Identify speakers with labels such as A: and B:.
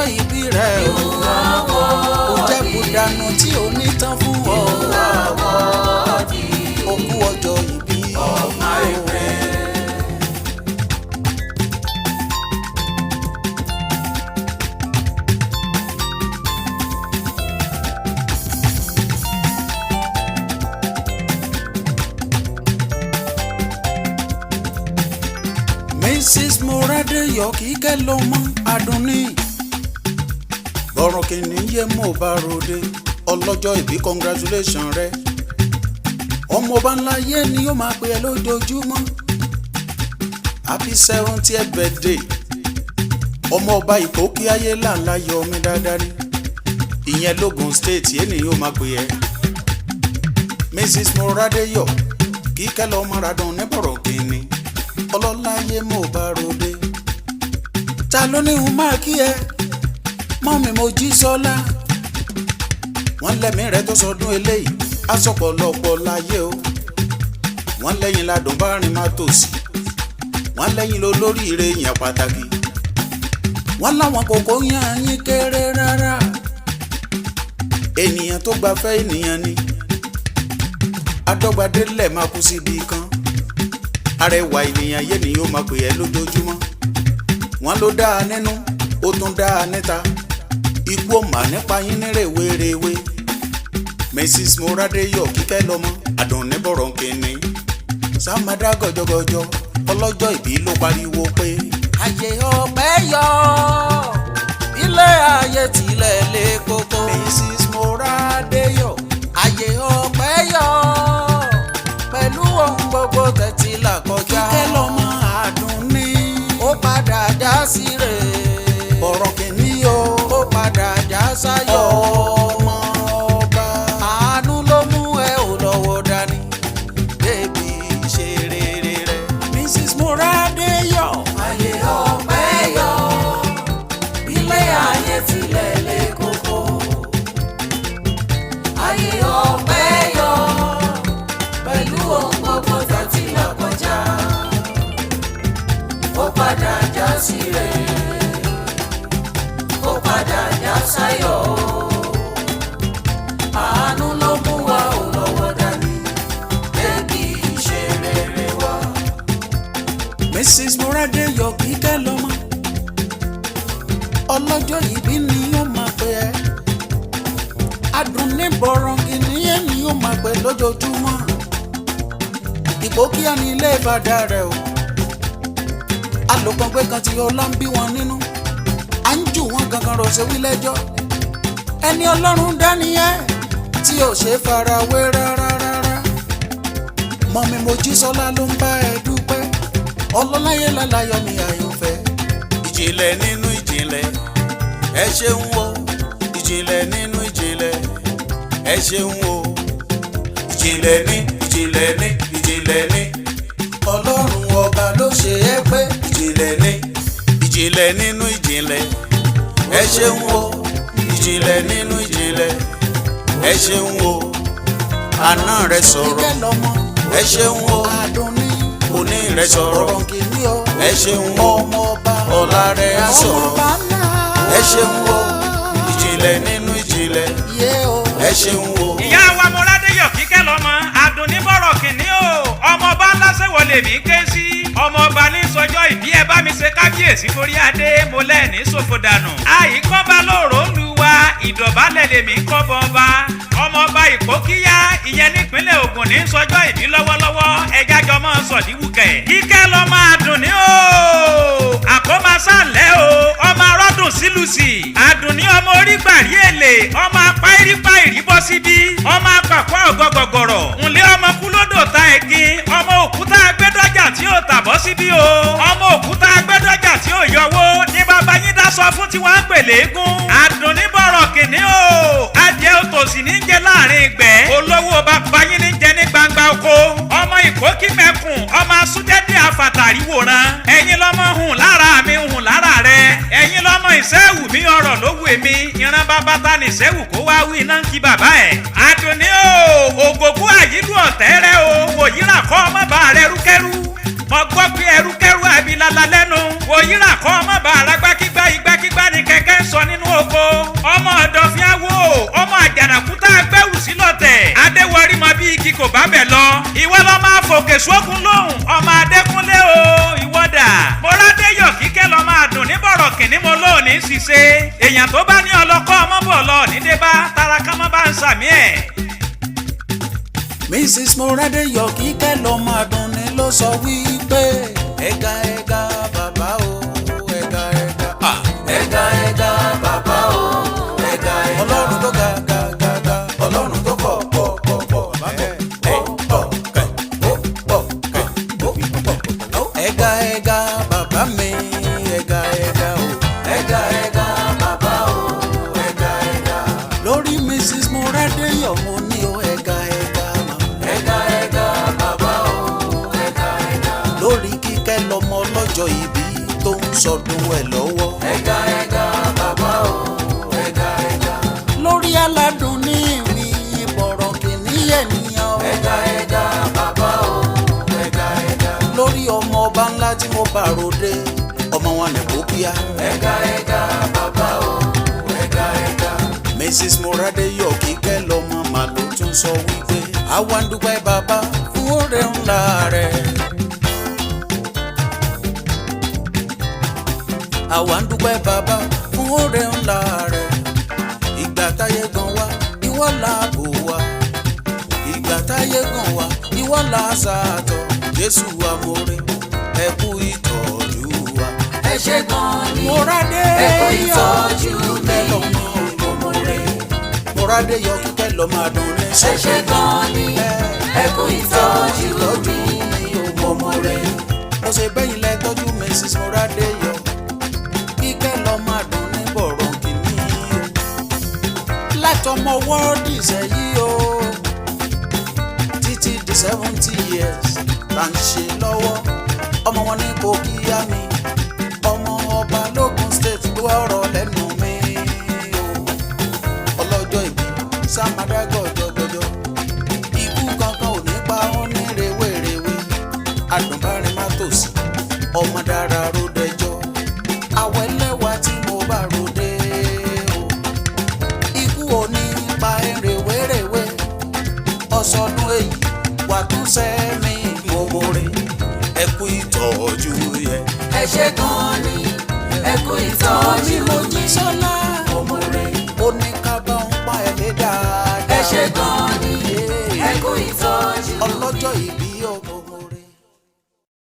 A: ọlọ́jọ́ ìbí rẹ̀ o kò jẹ́ bùdánù tí ò ní tán fún ọ òkú ọjọ́ ìbí o. Mrs. moradeyo kikelomo Adunni Borokinni yé mo bá ròde ọlọ́jọ́ ìbí congratulation rẹ ọmọ ọba ńlá yé ni ó máa pè ẹ́ lójoojúmọ́ happy 70th birthday ọmọ ọba Ìpókíà ayé làǹlà yọ mí dáadáa rí ìyẹn lógùn state yé ni ó máa pè ẹ́ Mrs. moradeyo kikelomo Adunni Borokinni ọlọ́lá yé mo bá ròde ta ló ní òun máa kí ẹ mọ́ mi mo jí sọ́lá wọ́n lẹ́mí rẹ tó sọdún eléyìí aṣọ́pọ̀lọpọ̀ láyé o wọ́n lẹ́yìn ládùn bá rìn má tòsí wọ́n lẹ́yìn ló lóríire yẹn pàtàkì wọ́n láwọn kòkó yàn yín kéré rárá ènìyàn tó gbafẹ́ ènìyàn ni adọ́gbadélẹ̀ máa kú síbi kan arẹwà ènìyàn yé ni yóò máa pè ẹ́ lójoojúmọ́ wọ́n ló dáa nínú ó tún dáa níta ikú ò mà nípa yín ní rèwerèwe Mrs. moradeyo kikelomo Adunni Borokinni sàmàdà gọjọgọjọ ọlọ́jọ́ ìbí ló pariwo pé ayé ọpẹ́ yọ ilé ayé tilẹ̀ lé kókó Mrs. moradeyo ayé ọpẹ́ yọ pẹ̀lú ohun gbogbo tẹ̀tí là kọjá kikelomo Adunni ó padà já síre Borokinni o ó padà já sáyọ̀ ọmọ ọba àánú ló mú ẹ ò lọ́wọ́ dání débi ṣe rere rẹ Mrs. moradeyo ayé ọpẹ́ yọ ilé ayé tilẹ̀ lé kókó ayé ọpẹ́ yọ pẹ̀lú ohun gbogbo tẹ̀tí là kọjá ó padà já síre ó padà já sáyọ̀ àánú ló mú wa ò lọ́wọ́ dání débi ṣe rere wa. Mrs. moradeyo kikelomo ọlọ́jọ́ ìbí ni yóò máa pè ẹ́ Adunni Borokinni yé ni yóò máa pè lójoojúmọ́ Ìpókíà ní ilé ìbàdà rẹ̀ o alòkàngbé kan tí ọlá ń bí wọn nínú à ń jù wọn gangan rò ṣe wí lẹ́jọ́ ẹni ọlọ́run dániyẹ́ tí ò ṣe farawé rárá mọ́mi Mojísọ́lá ló ń bá ẹ dúpẹ́ ọlọ́láyé lálayọ̀ mi àyànfẹ́ ìjìnlẹ̀ nínú ìjìnlẹ̀ ẹ ṣeun o ìjìnlẹ̀ nínú ìjìnlẹ̀ ẹ ṣeun o ìjìnlẹ̀ ní ìjìnlẹ̀ ní ìjìnlẹ̀ ní ọlọ́run ọba ló ṣe é pé ìjìnlẹ̀ nínú ìjìnlẹ̀ ẹ ṣeun o ìjìnlẹ̀ nínú ìjìnlẹ̀ ẹ ṣeun o àná rẹ sọ̀rọ̀ ẹ ṣeun o òní rẹ sọ̀rọ̀ ẹ ṣeun o ọ̀la rẹ á sọ̀rọ̀ ẹ ṣeun o ìjìnlẹ̀ nínú ìjìnlẹ̀ ẹ ṣeun o.
B: ìyá wa moradeyo kikelomo Adunni Borokinni o ọmọọba ńlá ṣèwọ lèmi ké sí ọmọọba ní sọjọ́ ìbí ẹ bá mi ṣe kábíyèsí forí adé mo lẹ́ẹ̀ní ṣòfò dànù àyíkọ́ba lóòrò lu wa ìdọ̀bálẹ̀ lèmi kọ́bọ̀ ọba ọmọọba Ìpókíà ìyẹn nípínlẹ̀ Ògùn ní sọjọ́ ìbí lọ́wọ́lọ́wọ́ ẹja jọmọ sọ̀díwùkẹ̀ Kikelomo Adunni o àkómasálẹ̀ o ọmọ arọ́dún sílùsì Adunni ọmọ orí gbàrí èlé ọmọ apá irípa ìrìbọ síbí ọmọ apàkọ́ ọ̀gọ́gọ̀gọ̀rọ̀ ńlẹ́ ọmọ kúlódò ta ẹ̀gín ọmọ òkúta agbẹ́dọ́jà tí ó tàbọ́ síbí o ọmọ òkúta agbẹ́dọ́jà tí ó yọwó ní bàbá yín dáṣọ fún tí wọ́n ń pèlè égún Adunni Borokinni o adìẹ òtòṣì ní jẹ láàrin ìgbẹ́ olówó bàbá yín ní jẹ ní gbangba oko ọmọ Ìpókí mẹ́kùn ọmọ asúndẹ́dẹ́ àfàtàrí wòran ẹ̀yin lọ́mọ hùn lára mi hùn lára rẹ ẹ̀yin lọ́mọ ìṣẹ́wù mi ọ̀rọ̀ ló wù mí ìran bàbá ta ní ìṣẹ́wù kó wá wí iná ń kí bàbá ẹ̀ Adunni o ògògó àyílù ọ̀tẹ́ rẹ o wòyíra kọ́ ọmọ bá rẹ rúkẹ́rú mo gbọ́ pé ẹrúkẹ́rú àbílálà lẹ́nu wòyíra kọ́ ọmọ bàrà gbákígbá igbákígbá ni kẹ̀kẹ́ ń sọ nínú oko ọmọ ọ̀dọ̀fín awo ọmọ àjànàkú tá a gbẹ́rù sí lọ́tẹ̀ adéwọrí mọ bí igi kò bá bẹ̀ lọ ìwọ lọ máa fòkè sókun lóhùn ọmọ adékúnlé o ìwọ́dà moradeyo kíkẹ́ lọ máa dùn ní Borokinni mo lóòní ṣiṣẹ́ èèyàn tó bá ní ọlọ́kọ́ ọmọ bọ̀ lọ nídé bá tara kánmọ́ bá ń sàmí ẹ̀.
A: Mrs. Moradeyo kíkẹ́ lọ máa dùn ní ló sọ wípé ẹ̀gá ẹ̀gá bàbá o ẹ̀gá ẹ̀gá ẹ̀gá ẹ̀gá bàbá o ẹ̀gá ẹ̀gá ọlọ́run tó ga ga ga ga ọlọ́run tó pọ̀ pọ̀ pọ̀ pọ̀ ẹ̀gá ẹ̀gá bàbá mi ẹ̀gá ẹ̀gá o ẹ̀gá ẹ̀gá bàbá o ẹ̀gá ẹ̀gá lórí Mrs. Moradeyo mo ní o ẹ̀gá ẹ̀gá ẹ̀gá ẹ̀gá bàbá o ẹ̀gá ẹ̀gá lórí kíkẹ́ lọmọ ọlọ́jọ́ ìbí tó ń sọdún ẹ̀ lọ́wọ́ ẹ̀gá ẹ̀gá bàbá o ẹ̀gá ẹ̀gá lórí aládùn ní mi Borokinni ènìyàn ẹ̀gá ẹ̀gá bàbá o ẹ̀gá ẹ̀gá lórí ọmọ ọba ńlá tí mo bá ròde ọmọ wọn ní Ìpókíà ẹ̀gá ẹ̀gá bàbá o ẹ̀gá ẹ̀gá Mrs. Moradeyo kíkẹ́ lọmọ màlúù tún sọ wípé àwa ń dúpẹ́ bàbá fún oore ńlá rẹ̀. àwa ń dúpẹ́ bàbá fún oore ńlá rẹ̀. ìgbà táyé gan wá ìwọ là bò wá. ìgbà táyé gan wá ìwọ là sàtọ̀. Jésù amóore ẹ kú ìtọ́jú wa.
C: ẹ ṣé gan ni
A: Moradeyo
C: ẹ kú ìtọ́jú mi.
A: Moradeyo kíkẹ́ lọ máa dùn ní
C: ẹ ṣé gan ni ẹ kú ìtọ́jú mi.
A: mo ṣe bẹ́yìn lẹ tọ́jú Mrs. Moradeyo kíkẹ́ lọ máa dùn ní Borokinni o látọmọ wọ́ọ̀dì sẹ́yìn o títí di 70 years tá ń ṣe lọ́wọ́ ọmọ wọn ní Ìpókíà mi ọmọ ọba lógùn state tó ọ̀rọ̀ lẹ́nu mi o ọlọ́jọ́ ìbí sàmàdágọ̀ jọjọjọ ikú kankan ò ní pa ọ́ ní rèwerèwe adùnbárin má tòsí ọmọ dára ròdẹjọ́ àwẹ̀lẹ́wà tí mo bá ròde o ikú ò ní pa ẹ́ rèwerèwe ọ̀sọ̀dún èyí wà tún sẹ́mi mọ́mọ́re ẹ kú ìtọ́jú yẹ.
C: ẹ ṣé gan ni ẹ kú ìtọ́jú
A: mo jí sọ́lá
C: mọ́mọ́re
A: ó ní ká bá ń pa ẹ̀ lé dáadáa.
C: ẹ ṣé gan ni